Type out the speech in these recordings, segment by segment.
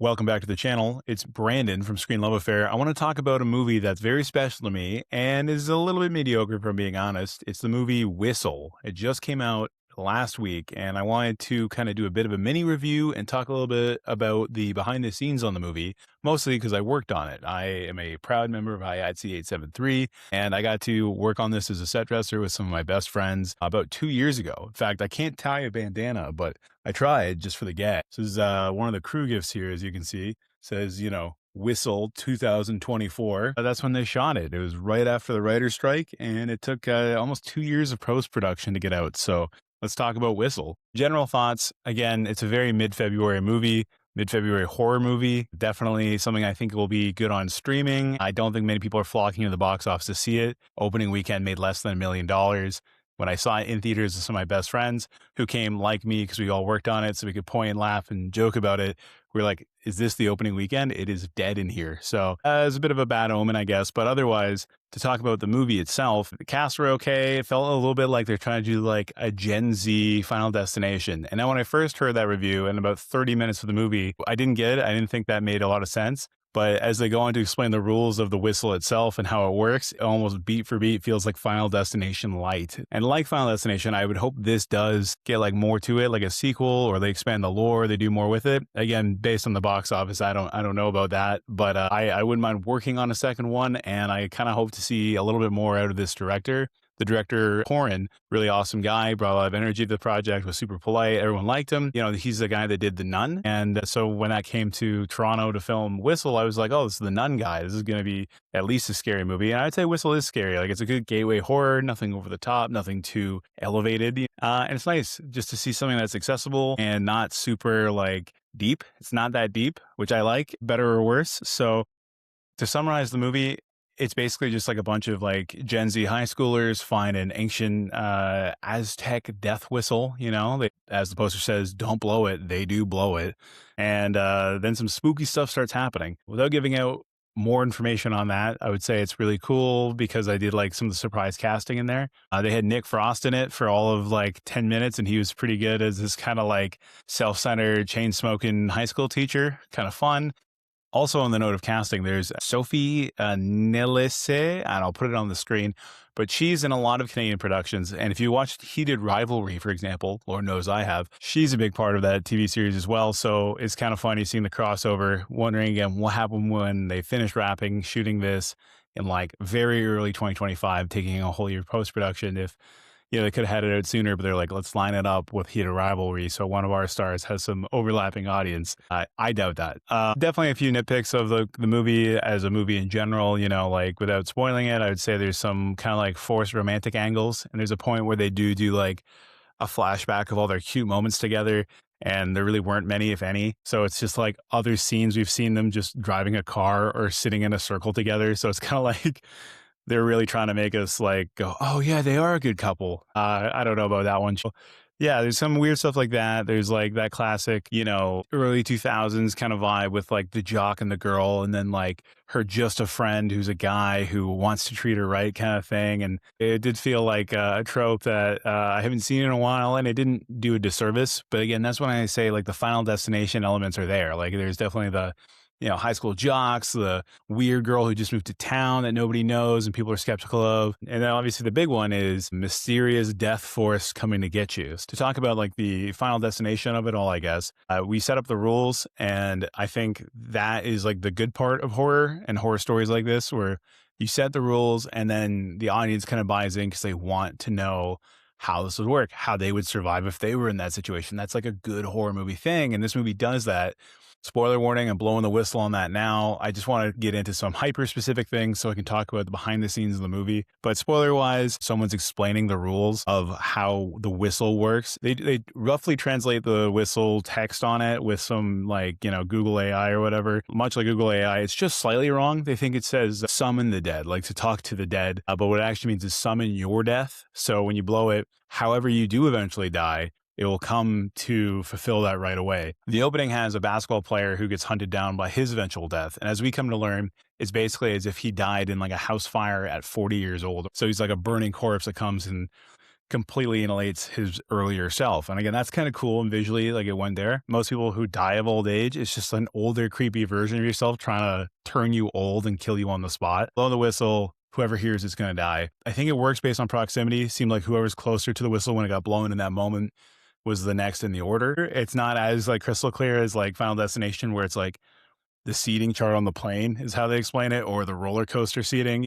Welcome back to the channel. It's Brandon from Screen Love Affair. I want to talk about a movie that's very special to me and is a little bit mediocre, if I'm being honest. It's the movie Whistle. It just came out last week, and I wanted to kind of do a bit of a mini review and talk a little bit about the behind the scenes on the movie, mostly because I worked on it. I am a proud member of IATSE 873, and I got to work on this as a set dresser with some of my best friends about 2 years ago. In fact, I can't tie a bandana, but I tried just for the gag. This is one of the crew gifts here, as you can see. It says, Whistle 2024. That's when they shot it. It was right after the writer's strike, and it took almost 2 years of post production to get out. So let's talk about Whistle. General thoughts. Again, it's a very mid-February movie. Mid-February horror movie. Definitely something I think will be good on streaming. I don't think many people are flocking to the box office to see it. Opening weekend made less than $1 million. When I saw it in theaters with some of my best friends who came like me because we all worked on it, so we could point and laugh and joke about it, we're like, is this the opening weekend? It is dead in here. So it's a bit of a bad omen, I guess. But otherwise, to talk about the movie itself, the cast were okay. It felt a little bit like they're trying to do like a Gen Z Final Destination. And then when I first heard that review and about 30 minutes of the movie, I didn't get it. I didn't think that made a lot of sense. But as they go on to explain the rules of the whistle itself and how it works, it almost beat for beat feels like Final Destination light. And like Final Destination, I would hope this does get like more to it, like a sequel, or they expand the lore, they do more with it. Again, based on the box office, I don't know about that, but I wouldn't mind working on a second one, and I kind of hope to see a little bit more out of this director. The director, Corin, really awesome guy, brought a lot of energy to the project, was super polite. Everyone liked him. He's the guy that did The Nun. And so when I came to Toronto to film Whistle, I was like, oh, this is The Nun guy. This is going to be at least a scary movie. And I'd say Whistle is scary. Like, it's a good gateway horror, nothing over the top, nothing too elevated. And it's nice just to see something that's accessible and not super like deep. It's not that deep, which I like, better or worse. So to summarize the movie, it's basically just like a bunch of like Gen Z high schoolers find an ancient Aztec death whistle. As the poster says, don't blow it. They do blow it. And then some spooky stuff starts happening. Without giving out more information on that, I would say it's really cool because I did like some of the surprise casting in there. They had Nick Frost in it for all of like 10 minutes, and he was pretty good as this kind of like self-centered, chain-smoking high school teacher. Kind of fun. Also, on the note of casting, there's Sophie Nélisse, and I'll put it on the screen, but she's in a lot of Canadian productions. And if you watched Heated Rivalry, for example, Lord knows I have, she's a big part of that TV series as well. So it's kind of funny seeing the crossover, wondering again what happened when they finished wrapping, shooting this in like very early 2025, taking a whole year post-production. If they could have had it out sooner, but they're like, let's line it up with Heated Rivalry. So one of our stars has some overlapping audience. I doubt that. Definitely a few nitpicks of the movie as a movie in general, like without spoiling it, I would say there's some kind of like forced romantic angles. And there's a point where they do like a flashback of all their cute moments together. And there really weren't many, if any. So it's just like other scenes we've seen them just driving a car or sitting in a circle together. So it's kind of like they're really trying to make us like go, oh yeah, they are a good couple. I don't know about that one. Yeah, there's some weird stuff like that. There's like that classic, early 2000s kind of vibe with like the jock and the girl, and then like her just a friend who's a guy who wants to treat her right kind of thing. And it did feel like a trope that I haven't seen in a while, and it didn't do a disservice. But again, that's when I say like the Final Destination elements are there. Like there's definitely the high school jocks, the weird girl who just moved to town that nobody knows and people are skeptical of. And then obviously the big one is mysterious death force coming to get you. So to talk about like the final destination of it all, I guess, we set up the rules. And I think that is like the good part of horror and horror stories like this, where you set the rules and then the audience kind of buys in because they want to know how this would work, how they would survive if they were in that situation. That's like a good horror movie thing. And this movie does that. Spoiler warning, I'm blowing the whistle on that now. I just want to get into some hyper-specific things so I can talk about the behind the scenes of the movie. But spoiler-wise, someone's explaining the rules of how the whistle works. They roughly translate the whistle text on it with some like, Google AI or whatever. Much like Google AI, it's just slightly wrong. They think it says summon the dead, like to talk to the dead. But what it actually means is summon your death. So when you blow it, however you do eventually die, it will come to fulfill that right away. The opening has a basketball player who gets hunted down by his eventual death. And as we come to learn, it's basically as if he died in like a house fire at 40 years old. So he's like a burning corpse that comes and completely annihilates his earlier self. And again, that's kind of cool and visually, like it went there. Most people who die of old age, it's just an older, creepy version of yourself trying to turn you old and kill you on the spot. Blow the whistle. Whoever hears it's going to die. I think it works based on proximity. Seemed like whoever's closer to the whistle when it got blown in that moment was the next in the order. It's not as like crystal clear as like Final Destination, where it's like the seating chart on the plane is how they explain it, or the roller coaster seating.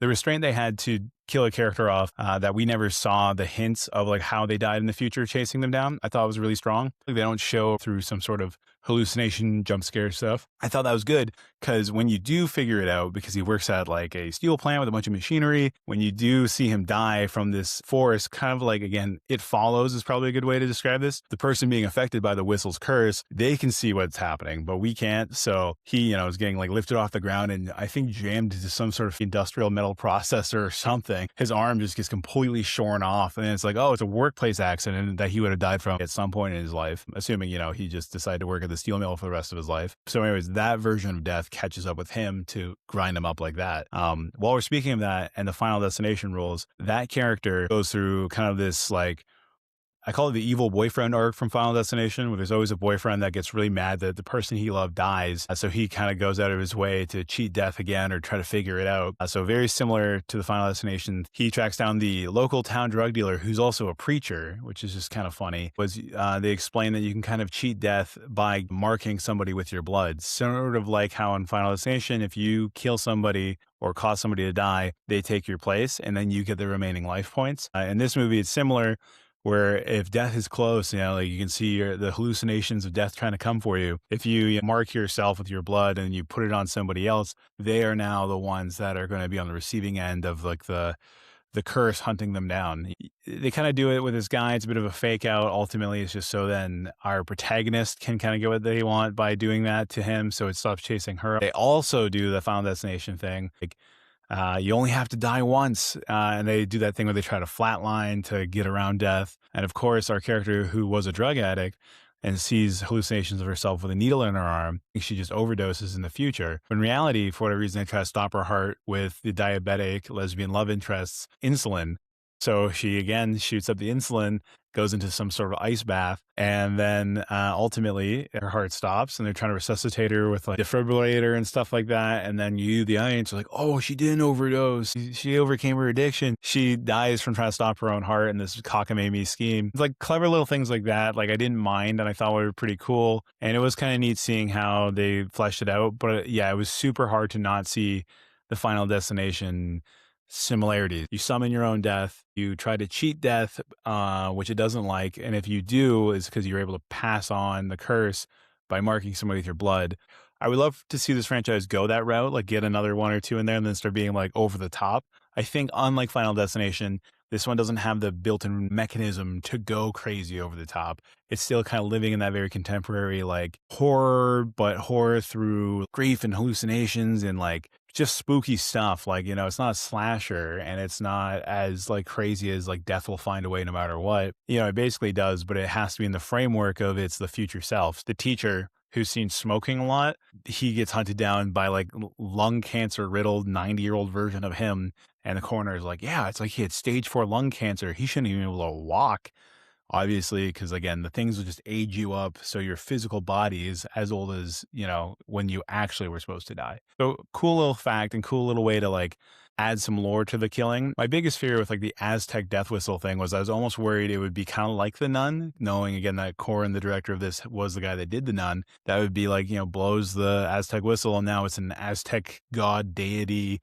The restraint they had to kill a character off that we never saw the hints of like how they died in the future chasing them down, I thought was really strong. Like, they don't show through some sort of hallucination jump scare stuff. I thought that was good because when you do figure it out, because he works at like a steel plant with a bunch of machinery, when you do see him die from this force, kind of like, again, it follows is probably a good way to describe this. The person being affected by the whistle's curse, they can see what's happening, but we can't. So he, is getting like lifted off the ground and I think jammed into some sort of industrial metal processor or something. His arm just gets completely shorn off. And it's like, oh, it's a workplace accident that he would have died from at some point in his life, assuming, he just decided to work at the steel mill for the rest of his life. So anyways, that version of death catches up with him to grind him up like that. While we're speaking of that and the Final Destination rules, that character goes through kind of this like, I call it the evil boyfriend arc from Final Destination, where there's always a boyfriend that gets really mad that the person he loved dies. So he kind of goes out of his way to cheat death again or try to figure it out. So very similar to the Final Destination, he tracks down the local town drug dealer who's also a preacher, which is just kind of funny. They explain that you can kind of cheat death by marking somebody with your blood. Sort of like how in Final Destination, if you kill somebody or cause somebody to die, they take your place and then you get the remaining life points. In this movie, it's similar, where if death is close, like you can see the hallucinations of death trying to come for you. If you mark yourself with your blood and you put it on somebody else, they are now the ones that are going to be on the receiving end of like the curse hunting them down. They kind of do it with this guy. It's a bit of a fake out. Ultimately, it's just so then our protagonist can kind of get what they want by doing that to him. So it stops chasing her. They also do the Final Destination thing. Like, you only have to die once. And they do that thing where they try to flatline to get around death. And of course, our character who was a drug addict and sees hallucinations of herself with a needle in her arm, she just overdoses in the future. But in reality, for whatever reason, they try to stop her heart with the diabetic lesbian love interest's insulin. So she again shoots up the insulin, goes into some sort of ice bath, and then ultimately her heart stops and they're trying to resuscitate her with like defibrillator and stuff like that. And then you, the audience, are like, oh, she didn't overdose. She overcame her addiction. She dies from trying to stop her own heart in this cockamamie scheme. It's like clever little things like that. Like I didn't mind and I thought were pretty cool. And it was kind of neat seeing how they fleshed it out. But yeah, it was super hard to not see the Final Destination similarities. You summon your own death. You try to cheat death, which it doesn't like. And if you do, it's because you're able to pass on the curse by marking somebody with your blood. I would love to see this franchise go that route, like get another one or two in there and then start being like over the top. I think unlike Final Destination, this one doesn't have the built-in mechanism to go crazy over the top. It's still kind of living in that very contemporary like horror, but horror through grief and hallucinations and like just spooky stuff. Like, it's not a slasher and it's not as like crazy as like death will find a way no matter what. It basically does, but it has to be in the framework of it's the future self. The teacher who's seen smoking a lot, he gets hunted down by like lung cancer riddled 90-year-old version of him. And the coroner is like, yeah, it's like he had stage 4 lung cancer. He shouldn't even be able to walk, obviously, because again, the things will just age you up. So your physical body is as old as, when you actually were supposed to die. So cool little fact and cool little way to like add some lore to the killing. My biggest fear with like the Aztec death whistle thing was I was almost worried it would be kind of like The Nun, knowing again that Corin, the director of this, was the guy that did The Nun. That would be like, blows the Aztec whistle and now it's an Aztec god deity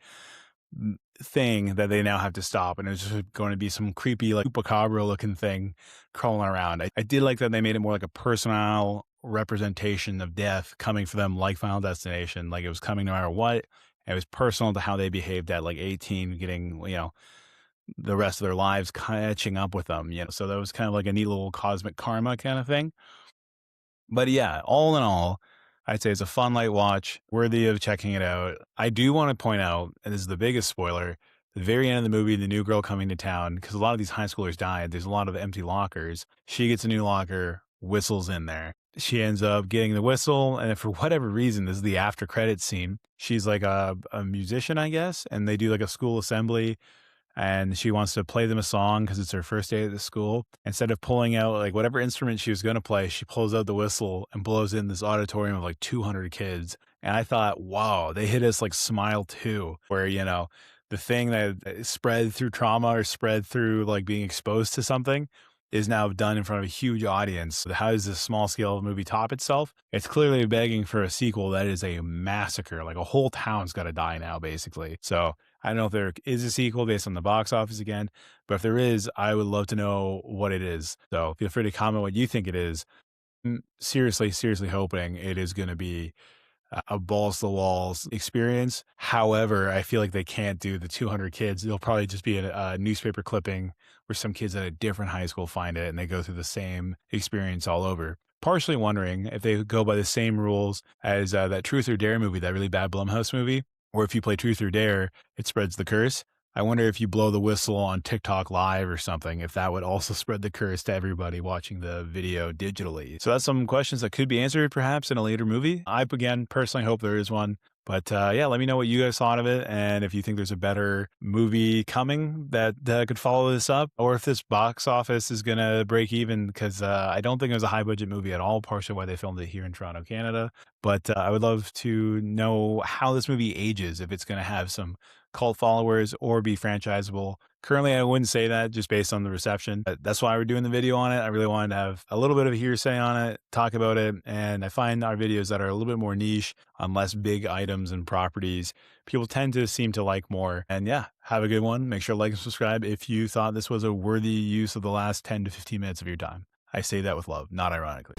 thing that they now have to stop, and it's just going to be some creepy like chupacabra looking thing crawling around. I did like that they made it more like a personal representation of death coming for them, like Final Destination. Like it was coming no matter what. It was personal to how they behaved at like 18, getting the rest of their lives catching up with them. So that was kind of like a neat little cosmic karma kind of thing. But yeah, all in all, I'd say it's a fun light watch, worthy of checking it out. I do want to point out, and this is the biggest spoiler, the very end of the movie, the new girl coming to town, because a lot of these high schoolers died. There's a lot of empty lockers. She gets a new locker, whistle's in there. She ends up getting the whistle, and for whatever reason, this is the after credits scene. She's like a musician, I guess, and they do like a school assembly. and she wants to play them a song because it's her first day at the school. Instead of pulling out like whatever instrument she was going to play, she pulls out the whistle and blows in this auditorium of like 200 kids. And I thought, wow, they hit us like Smile 2, where, the thing that spread through trauma or spread through like being exposed to something is now done in front of a huge audience. How does this small scale movie top itself? It's clearly begging for a sequel that is a massacre. Like a whole town's got to die now, basically. So I don't know if there is a sequel based on the box office again, but if there is, I would love to know what it is. So feel free to comment what you think it is. Seriously, seriously hoping it is going to be a balls to the walls experience. However, I feel like they can't do the 200 kids. It'll probably just be a newspaper clipping where some kids at a different high school find it and they go through the same experience all over. Partially wondering if they go by the same rules as that Truth or Dare movie, that really bad Blumhouse movie, or if you play Truth or Dare, it spreads the curse. I wonder if you blow the whistle on TikTok live or something, if that would also spread the curse to everybody watching the video digitally. So that's some questions that could be answered perhaps in a later movie. I, again, personally hope there is one. But yeah, let me know what you guys thought of it, and if you think there's a better movie coming that could follow this up, or if this box office is going to break even, because I don't think it was a high budget movie at all, partially why they filmed it here in Toronto, Canada. But I would love to know how this movie ages, if it's going to have some cult followers or be franchisable. Currently, I wouldn't say that just based on the reception. But that's why we're doing the video on it. I really wanted to have a little bit of a hearsay on it, talk about it. And I find our videos that are a little bit more niche on less big items and properties, people tend to seem to like more. And yeah, have a good one. Make sure to like and subscribe if you thought this was a worthy use of the last 10 to 15 minutes of your time. I say that with love, not ironically.